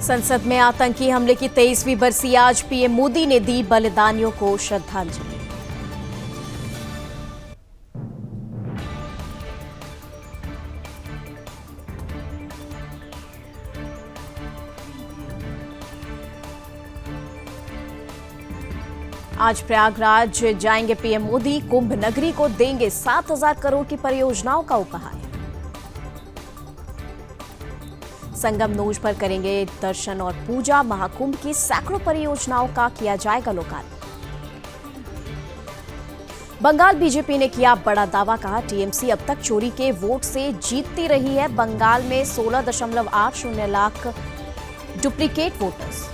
संसद में आतंकी हमले की 23वीं बरसी आज पीएम मोदी ने दी बलिदानियों को श्रद्धांजलि। आज प्रयागराज जाएंगे पीएम मोदी, कुंभ नगरी को देंगे 7,000 करोड़ की परियोजनाओं का उपहार। संगम नोज पर करेंगे दर्शन और पूजा, महाकुंभ की सैकड़ों परियोजनाओं का किया जाएगा लोकार्पण। बंगाल बीजेपी ने किया बड़ा दावा, कहा टीएमसी अब तक चोरी के वोट से जीतती रही है। बंगाल में 16.80 लाख डुप्लीकेट वोटर्स।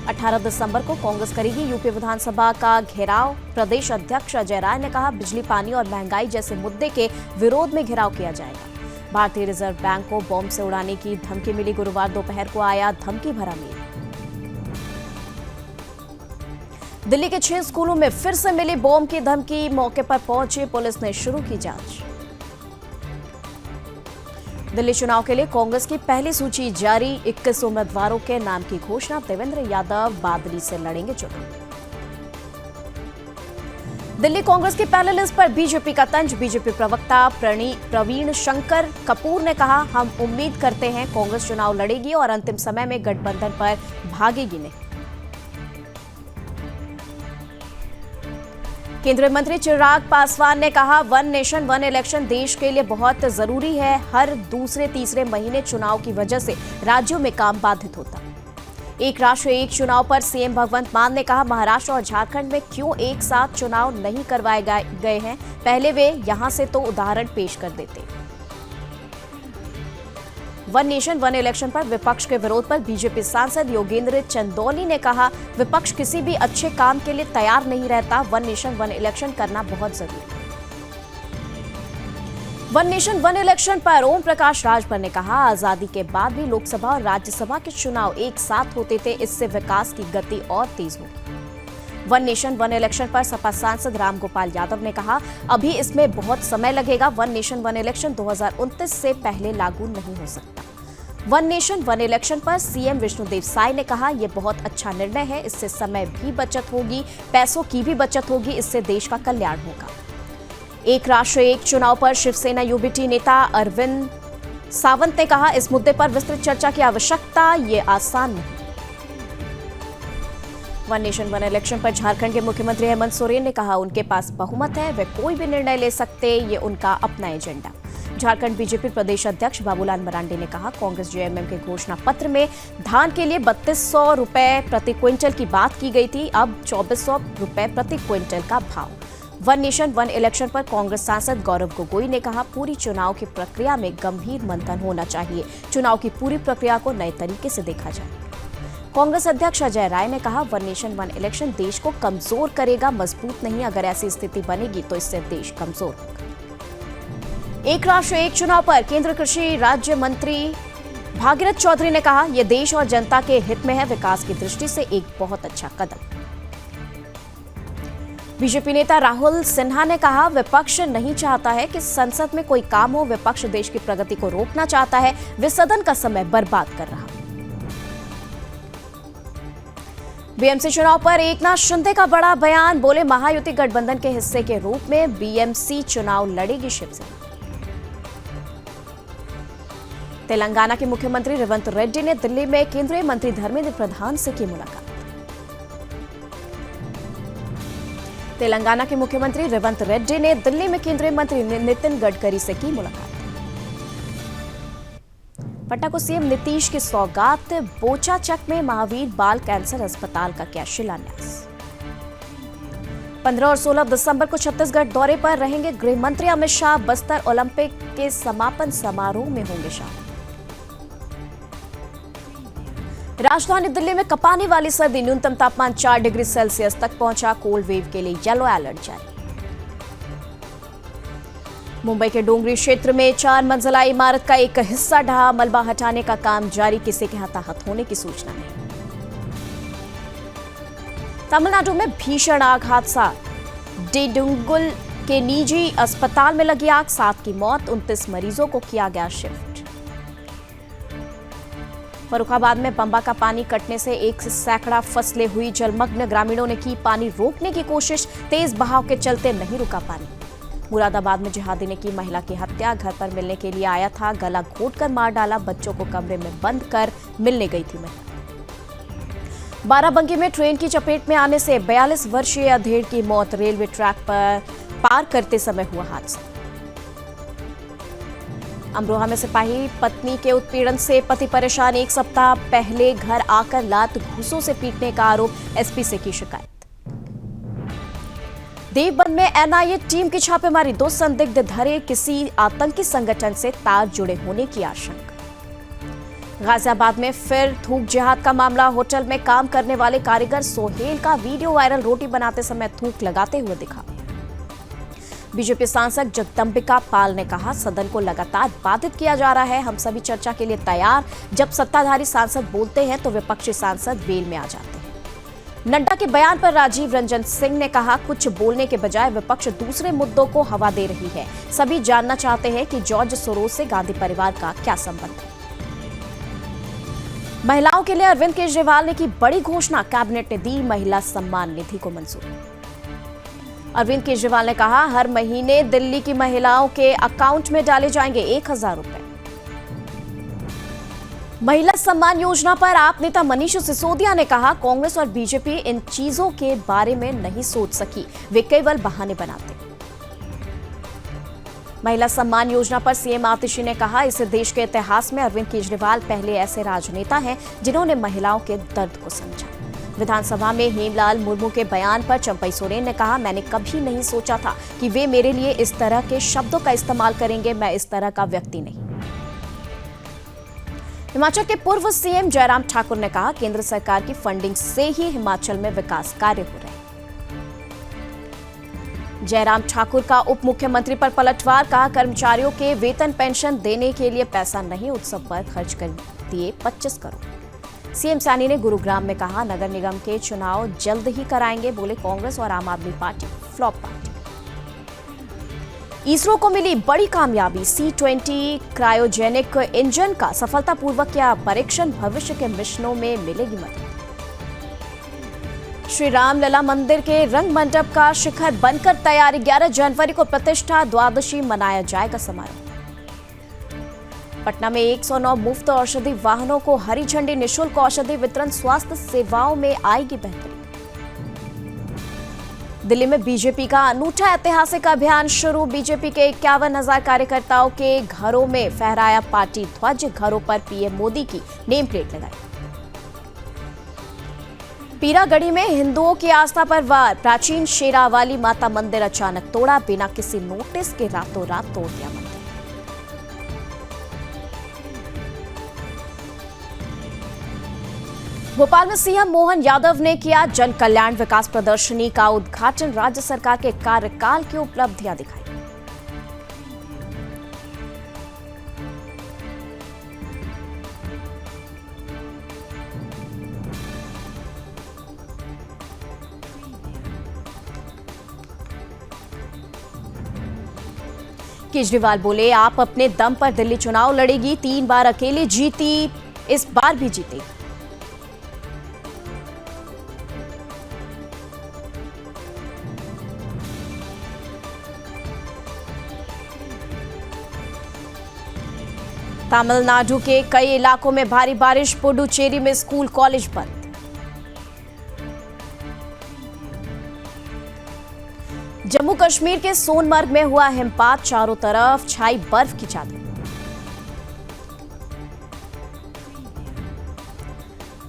18 दिसंबर को कांग्रेस करेगी यूपी विधानसभा का घेराव। प्रदेश अध्यक्ष अजय राय ने कहा बिजली, पानी और महंगाई जैसे मुद्दे के विरोध में घेराव किया जाएगा। भारतीय रिजर्व बैंक को बॉम्ब से उड़ाने की धमकी मिली। गुरुवार दोपहर को आया धमकी भरा मेल। दिल्ली के 6 स्कूलों में फिर से मिली बॉम्ब की धमकी। मौके पर पहुंची पुलिस ने शुरू की जांच। दिल्ली चुनाव के लिए कांग्रेस की पहली सूची जारी। 21 उम्मीदवारों के नाम की घोषणा। देवेंद्र यादव बादली से लड़ेंगे चुनाव। दिल्ली कांग्रेस की पहले लिस्ट पर बीजेपी का तंज। बीजेपी प्रवक्ता प्रवीण शंकर कपूर ने कहा हम उम्मीद करते हैं कांग्रेस चुनाव लड़ेगी और अंतिम समय में गठबंधन पर भागेगी नहीं। केंद्रीय मंत्री चिराग पासवान ने कहा वन नेशन वन इलेक्शन देश के लिए बहुत जरूरी है। हर दूसरे तीसरे महीने चुनाव की वजह से राज्यों में काम बाधित होता। एक राष्ट्र एक चुनाव पर सीएम भगवंत मान ने कहा महाराष्ट्र और झारखंड में क्यों एक साथ चुनाव नहीं करवाए गए हैं, पहले वे यहां से तो उदाहरण पेश कर देते। वन नेशन वन इलेक्शन पर विपक्ष के विरोध पर बीजेपी सांसद योगेंद्र चंदौली ने कहा विपक्ष किसी भी अच्छे काम के लिए तैयार नहीं रहता। वन नेशन वन इलेक्शन करना बहुत जरूरी है। वन नेशन वन इलेक्शन पर ओम प्रकाश राजभर ने कहा आजादी के बाद भी लोकसभा और राज्यसभा के चुनाव एक साथ होते थे, इससे विकास की गति और तेज होगी। वन नेशन वन इलेक्शन पर सपा सांसद रामगोपाल यादव ने कहा अभी इसमें बहुत समय लगेगा। वन नेशन वन इलेक्शन 2029 से पहले लागू नहीं हो सकता। वन नेशन वन इलेक्शन पर सीएम विष्णुदेव साय ने कहा यह बहुत अच्छा निर्णय है, इससे समय भी बचत होगी, पैसों की भी बचत होगी, इससे देश का कल्याण होगा। एक राष्ट्र एक चुनाव पर शिवसेना यूबीटी नेता अरविंद सावंत ने कहा इस मुद्दे पर विस्तृत चर्चा की आवश्यकता, ये आसान नहीं। वन नेशन वन इलेक्शन पर झारखंड के मुख्यमंत्री हेमंत सोरेन ने कहा उनके पास बहुमत है, वे कोई भी निर्णय ले सकते, ये उनका अपना एजेंडा। झारखंड बीजेपी प्रदेश अध्यक्ष बाबूलाल मरांडी ने कहा कांग्रेस जेएमएम के घोषणा पत्र में धान के लिए 3200 रुपए प्रति क्विंटल की बात की गई थी, अब 2400 रुपए प्रति क्विंटल का भाव। वन नेशन वन इलेक्शन पर कांग्रेस सांसद गौरव गोगोई ने कहा पूरी चुनाव की प्रक्रिया में गंभीर मंथन होना चाहिए, चुनाव की पूरी प्रक्रिया को नए तरीके से देखा जाए। कांग्रेस अध्यक्ष अजय राय ने कहा वन नेशन वन इलेक्शन देश को कमजोर करेगा, मजबूत नहीं। अगर ऐसी स्थिति बनेगी तो इससे देश कमजोर होगा। एक राष्ट्र एक चुनाव पर केंद्रीय कृषि राज्य मंत्री भागीरथ चौधरी ने कहा यह देश और जनता के हित में है, विकास की दृष्टि से एक बहुत अच्छा कदम। बीजेपी नेता राहुल सिन्हा ने कहा विपक्ष नहीं चाहता है कि संसद में कोई काम हो, विपक्ष देश की प्रगति को रोकना चाहता है, वे सदन का समय बर्बाद कर रहा। बीएमसी चुनाव पर एकनाथ शिंदे का बड़ा बयान, बोले महायुति गठबंधन के हिस्से के रूप में बीएमसी चुनाव लड़ेगी शिवसेना। तेलंगाना के मुख्यमंत्री रेवंत रेड्डी ने दिल्ली में केंद्रीय मंत्री धर्मेंद्र प्रधान से की मुलाकात। तेलंगाना के मुख्यमंत्री रेवंत रेड्डी ने दिल्ली में केंद्रीय मंत्री नितिन गडकरी से की मुलाकात। पटना को सीएम नीतीश की सौगात, बोचाचक में महावीर बाल कैंसर अस्पताल का किया शिलान्यास। 15 और 16 दिसंबर को छत्तीसगढ़ दौरे पर रहेंगे गृह मंत्री अमित शाह, बस्तर ओलंपिक के समापन समारोह में होंगे शामिल। राजधानी दिल्ली में कपाने वाली सर्दी, न्यूनतम तापमान 4 डिग्री सेल्सियस तक पहुंचा, कोल्ड वेव के लिए येलो अलर्ट जारी। मुंबई के डोंगरी क्षेत्र में 4 मंजिला इमारत का एक हिस्सा ढहा, मलबा हटाने का काम जारी, किसी के हताहत होने की सूचना नहीं। तमिलनाडु में भीषण आग हादसा, डिडुंगुल के निजी अस्पताल में लगी आग, 7 की मौत, 29 मरीजों को किया गया शिफ्ट। फर्रुखाबाद में पंबा का पानी कटने से एक सैकड़ा फसलें हुई जलमग्न। ग्रामीणों ने की पानी रोकने की कोशिश, तेज बहाव के चलते नहीं रुका पानी। मुरादाबाद में जिहादी ने की महिला की हत्या। घर पर मिलने के लिए आया था, गला घोंटकर मार डाला। बच्चों को कमरे में बंद कर मिलने गई थी महिला। बाराबंकी में ट्रेन की चपेट में आने से 42 वर्षीय अधेड़ की मौत। रेलवे ट्रैक पर पार करते समय हुआ हादसा। अमरोहा में सिपाही पत्नी के उत्पीड़न से पति परेशान। 1 सप्ताह पहले घर आकर लात घूंसों से पीटने का आरोप, एसपी से की शिकायत। देवबंद में एनआईए टीम की छापेमारी। 2 संदिग्ध धरे, किसी आतंकी संगठन से तार जुड़े होने की आशंका। गाजियाबाद में फिर थूक जिहाद का मामला। होटल में काम करने वाले कारीगर सोहेल का वीडियो वायरल। रोटी बनाते समय थूक लगाते हुए दिखा। बीजेपी सांसद जगदंबिका पाल ने कहा, सदन को लगातार बाधित किया जा रहा है, हम सभी चर्चा के लिए तैयार। जब सत्ताधारी सांसद बोलते हैं तो विपक्षी सांसद वेल में आ जाते हैं। नड्डा के बयान पर राजीव रंजन सिंह ने कहा, कुछ बोलने के बजाय विपक्ष दूसरे मुद्दों को हवा दे रही है। सभी जानना चाहते हैं कि जॉर्ज सोरोस से गांधी परिवार का क्या संबंध है। महिलाओं के लिए अरविंद केजरीवाल ने की बड़ी घोषणा। कैबिनेट ने दी महिला सम्मान निधि को मंजूरी। अरविंद केजरीवाल ने कहा, हर महीने दिल्ली की महिलाओं के अकाउंट में डाले जाएंगे 1000 रुपए। महिला सम्मान योजना पर आप नेता मनीष सिसोदिया ने कहा, कांग्रेस और बीजेपी इन चीजों के बारे में नहीं सोच सकी, वे केवल बहाने बनाते। महिला सम्मान योजना पर सीएम आतिशी ने कहा, इस देश के इतिहास में अरविंद केजरीवाल पहले ऐसे राजनेता हैं जिन्होंने महिलाओं के दर्द को समझा। विधानसभा में हेमलाल मुर्मू के बयान पर चंपई सोरेन ने कहा, मैंने कभी नहीं सोचा था कि वे मेरे लिए इस तरह के शब्दों का इस्तेमाल करेंगे, मैं इस तरह का व्यक्ति नहीं। हिमाचल के पूर्व सीएम जयराम ठाकुर ने कहा, केंद्र सरकार की फंडिंग से ही हिमाचल में विकास कार्य हो रहे हैं। जयराम ठाकुर का उप मुख्यमंत्री पर पलटवार। कहा, कर्मचारियों के वेतन पेंशन देने के लिए पैसा नहीं, उत्सव पर खर्च कर दिए 25 करोड़। सीएम सैनी ने गुरुग्राम में कहा, नगर निगम के चुनाव जल्द ही कराएंगे। बोले, कांग्रेस और आम आदमी पार्टी फ्लॉप पार्टी। इसरो को मिली बड़ी कामयाबी। C-20 क्रायोजेनिक इंजन का सफलतापूर्वक किया परीक्षण। भविष्य के मिशनों में मिलेगी मदद। श्री रामलला मंदिर के रंग मंडप का शिखर बनकर तैयारी। 11 जनवरी को प्रतिष्ठा द्वादशी मनाया जाएगा समारोह। पटना में 109 मुफ्त औषधि वाहनों को हरी झंडी। निःशुल्क औषधि वितरण, स्वास्थ्य सेवाओं में आएगी बेहतरी। दिल्ली में बीजेपी का अनूठा ऐतिहासिक अभियान शुरू। बीजेपी के 51,000 कार्यकर्ताओं के घरों में फहराया पार्टी ध्वज। घरों पर पीएम मोदी की नेम प्लेट लगाई। पीरागढ़ी में हिंदुओं की आस्था पर वार। प्राचीन शेरावाली माता मंदिर अचानक तोड़ा। बिना किसी नोटिस के रातों रात तोड़ दिया मंदिर। भोपाल में सीएम मोहन यादव ने किया जन कल्याण विकास प्रदर्शनी का उद्घाटन। राज्य सरकार के कार्यकाल की उपलब्धियां दिखाई। केजरीवाल बोले, आप अपने दम पर दिल्ली चुनाव लड़ेगी। 3 बार अकेले जीती, इस बार भी जीतेगी। तमिलनाडु के कई इलाकों में भारी बारिश। पुडुचेरी में स्कूल कॉलेज बंद। जम्मू कश्मीर के सोनमर्ग में हुआ हिमपात। चारों तरफ छाई बर्फ की चादर।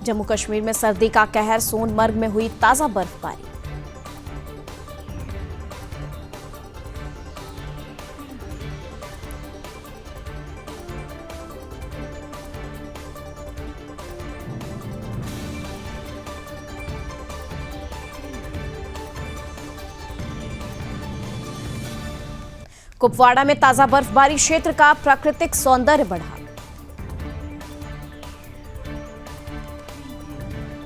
जम्मू कश्मीर में सर्दी का कहर। सोनमर्ग में हुई ताजा बर्फबारी। कुपवाड़ा में ताजा बर्फबारी। क्षेत्र का प्राकृतिक सौंदर्य बढ़ा।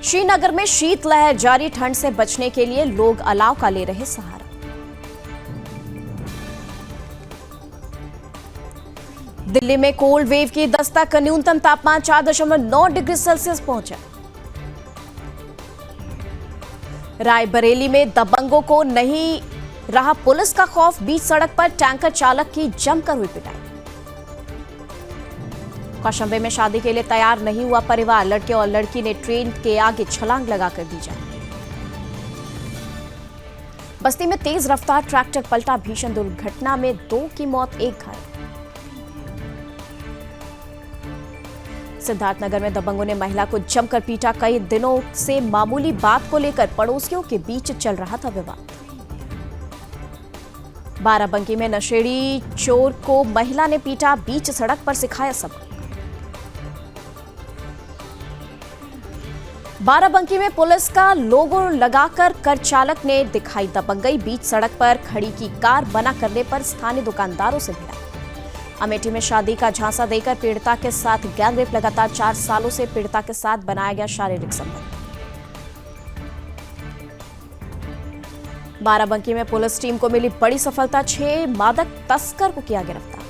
श्रीनगर में शीतलहर जारी। ठंड से बचने के लिए लोग अलाव का ले रहे सहारा। दिल्ली में कोल्ड वेव की दस्तक, न्यूनतम तापमान 4.9 डिग्री सेल्सियस पहुंचा। रायबरेली में दबंगों को नहीं रहा पुलिस का खौफ, बीच सड़क पर टैंकर चालक की जमकर हुई पिटाई। कौशांबी में शादी के लिए तैयार नहीं हुआ परिवार, लड़के और लड़की ने ट्रेन के आगे छलांग लगाकर दी जान। बस्ती में तेज रफ्तार ट्रैक्टर पलटा, भीषण दुर्घटना में 2 की मौत, 1 घायल। सिद्धार्थनगर में दबंगों ने महिला को जमकर पीटा, कई दिनों से मामूली बात को लेकर पड़ोसियों के बीच चल रहा था विवाद। बाराबंकी में नशेड़ी चोर को महिला ने पीटा, बीच सड़क पर सिखाया सबक। बाराबंकी में पुलिस का लोगो लगाकर कर चालक ने दिखाई दबंगई, बीच सड़क पर खड़ी की कार बना करने पर स्थानीय दुकानदारों से भिड़ा। अमेठी में शादी का झांसा देकर पीड़िता के साथ गैंगरेप, लगातार 4 सालों से पीड़िता के साथ बनाया गया शारीरिक संबंध। बाराबंकी में पुलिस टीम को मिली बड़ी सफलता, 6 मादक तस्कर को किया गिरफ्तार।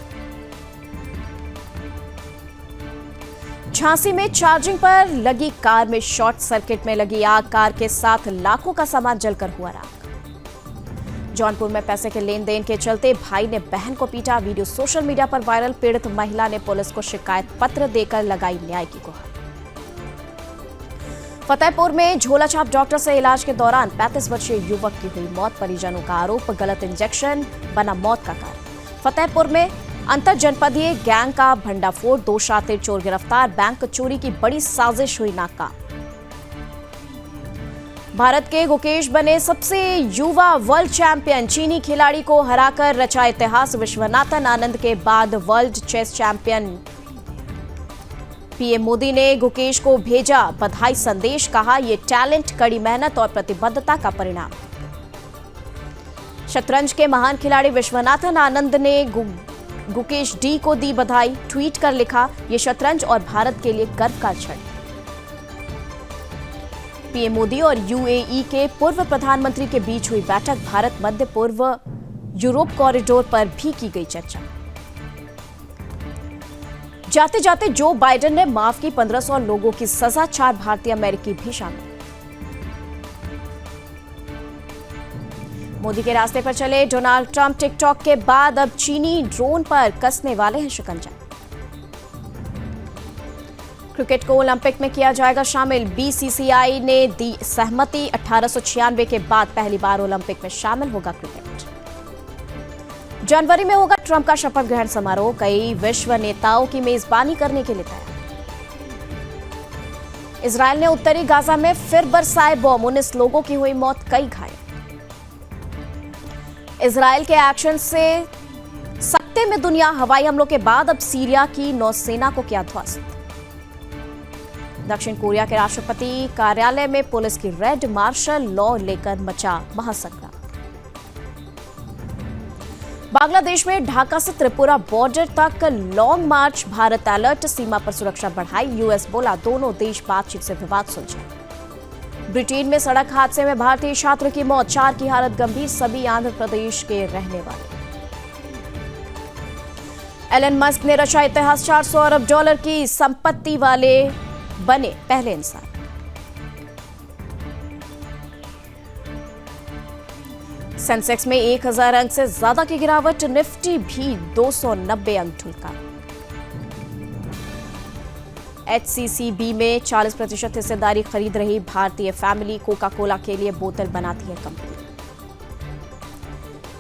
झांसी में चार्जिंग पर लगी कार में शॉर्ट सर्किट में लगी आग, कार के साथ लाखों का सामान जलकर हुआ राख। जौनपुर में पैसे के लेन देन के चलते भाई ने बहन को पीटा, वीडियो सोशल मीडिया पर वायरल, पीड़ित महिला ने पुलिस को शिकायत पत्र देकर लगाई न्याय की गुहार। फतेहपुर में झोलाछाप डॉक्टर से इलाज के दौरान 35 वर्षीय युवक की हुई मौत, परिजनों का आरोप गलत इंजेक्शन बना मौत का कारण। फतेहपुर में अंतर जनपदीय गैंग का भंडाफोड़, 2 शातिर चोर गिरफ्तार, बैंक चोरी की बड़ी साजिश हुई नाकाम। भारत के गुकेश बने सबसे युवा वर्ल्ड चैंपियन, चीनी खिलाड़ी को हराकर रचा इतिहास, विश्वनाथन आनंद के बाद world chess champion. PM Modi ने गुकेश को भेजा बधाई संदेश, कहा यह टैलेंट, कड़ी मेहनत और प्रतिबद्धता का परिणाम। शतरंज के महान खिलाड़ी विश्वनाथन आनंद ने गुकेश डी को दी बधाई, ट्वीट कर लिखा यह शतरंज और भारत के लिए गर्व का क्षण। पीएम मोदी और यूएई के पूर्व प्रधानमंत्री के बीच हुई बैठक, भारत मध्य पूर्व यूरोप कॉरिडोर पर भी की गई चर्चा। जाते जाते जो बाइडेन ने माफ की 1500 लोगों की सजा, 4 भारतीय अमेरिकी भी शामिल। मोदी के रास्ते पर चले डोनाल्ड ट्रंप, टिकटॉक के बाद अब चीनी ड्रोन पर कसने वाले हैं शिकंजा। क्रिकेट को ओलंपिक में किया जाएगा शामिल, बीसीसीआई ने दी सहमति, 1896 के बाद पहली बार ओलंपिक में शामिल होगा क्रिकेट। जनवरी में होगा ट्रंप का शपथ ग्रहण समारोह, कई विश्व नेताओं की मेजबानी करने के लिए तैयार। इजरायल ने उत्तरी गाजा में फिर बरसाए बॉम्ब, 19 लोगों की हुई मौत, कई घायल। इजरायल के एक्शन से सकते में दुनिया, हवाई हमलों के बाद अब सीरिया की नौसेना को किया ध्वस्त। दक्षिण कोरिया के राष्ट्रपति कार्यालय में पुलिस की रेड, मार्शल लॉ लेकर मचा महासंग्राम। बांग्लादेश में ढाका से त्रिपुरा बॉर्डर तक लॉन्ग मार्च, भारत अलर्ट, सीमा पर सुरक्षा बढ़ाई, यूएस बोला दोनों देश बातचीत से विवाद सुलझाए। ब्रिटेन में सड़क हादसे में भारतीय छात्र की मौत, 4 की हालत गंभीर, सभी आंध्र प्रदेश के रहने वाले। एलन मस्क ने रचा इतिहास, $400 अरब की संपत्ति वाले बने पहले इंसान। सेंसेक्स में 1000 अंक से ज्यादा की गिरावट, निफ्टी भी 290 अंक ढुलका। एचसीसीबी में 40% हिस्सेदारी खरीद रही भारतीय फैमिली, कोका कोला के लिए बोतल बनाती है कंपनी।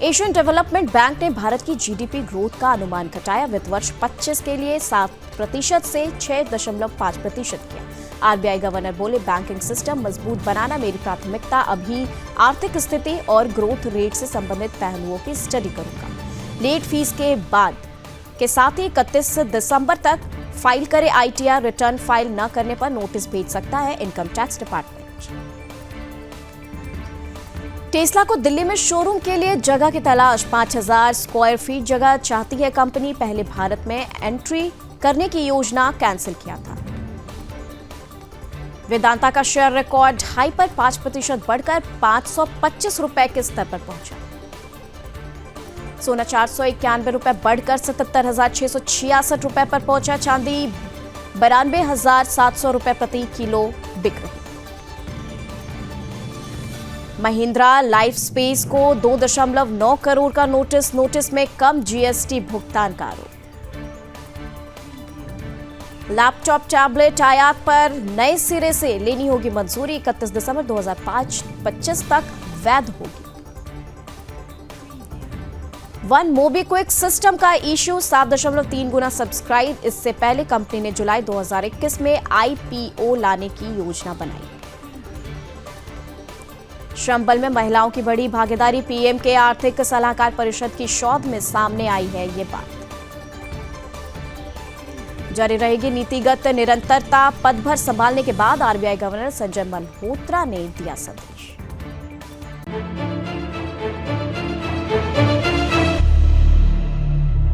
एशियन डेवलपमेंट बैंक ने भारत की जीडीपी ग्रोथ का अनुमान घटाया, वित्त वर्ष 25 के लिए 7% से 6.5% किया। आरबीआई गवर्नर बोले बैंकिंग सिस्टम मजबूत बनाना मेरी प्राथमिकता, अभी आर्थिक स्थिति और ग्रोथ रेट से संबंधित पहलुओं की स्टडी करूंगा। लेट फीस के बाद के साथ ही 31 दिसंबर तक फाइल करे आईटीआर, रिटर्न फाइल न करने पर नोटिस भेज सकता है इनकम टैक्स डिपार्टमेंट। टेस्ला को दिल्ली में शोरूम के लिए जगह की तलाश, 5000 स्क्वायर फीट जगह चाहती है कंपनी, पहले भारत में एंट्री करने की योजना कैंसिल किया था। वेदांता का शेयर रिकॉर्ड हाई पर 5% बढ़कर ₹525 के स्तर पर पहुंचा। सोना 491 रुपए बढ़कर 77,666 रुपए पर पहुंचा। चांदी 92,700 रुपए प्रति किलो बिक रही। महिंद्रा लाइफ स्पेस को 2.9 करोड़ का नोटिस में कम जीएसटी भुगतान का आरोप। लैपटॉप टैबलेट आयात पर नए सिरे से लेनी होगी मंजूरी। 31 दिसंबर 2025 तक वैध होगी। वन मोबीक्विक सिस्टम का इश्यू 7.3 गुना सब्सक्राइब। इससे पहले कंपनी ने जुलाई 2021 में आईपीओ लाने की योजना बनाई। श्रम बल में महिलाओं की बड़ी भागीदारी। पीएम के आर्थिक सलाहकार परिषद की शोध में सामने आई है ये बात। जारी रहेगी नीतिगत निरंतरता। पदभार संभालने के बाद आरबीआई गवर्नर संजय मल्होत्रा ने दिया संदेश।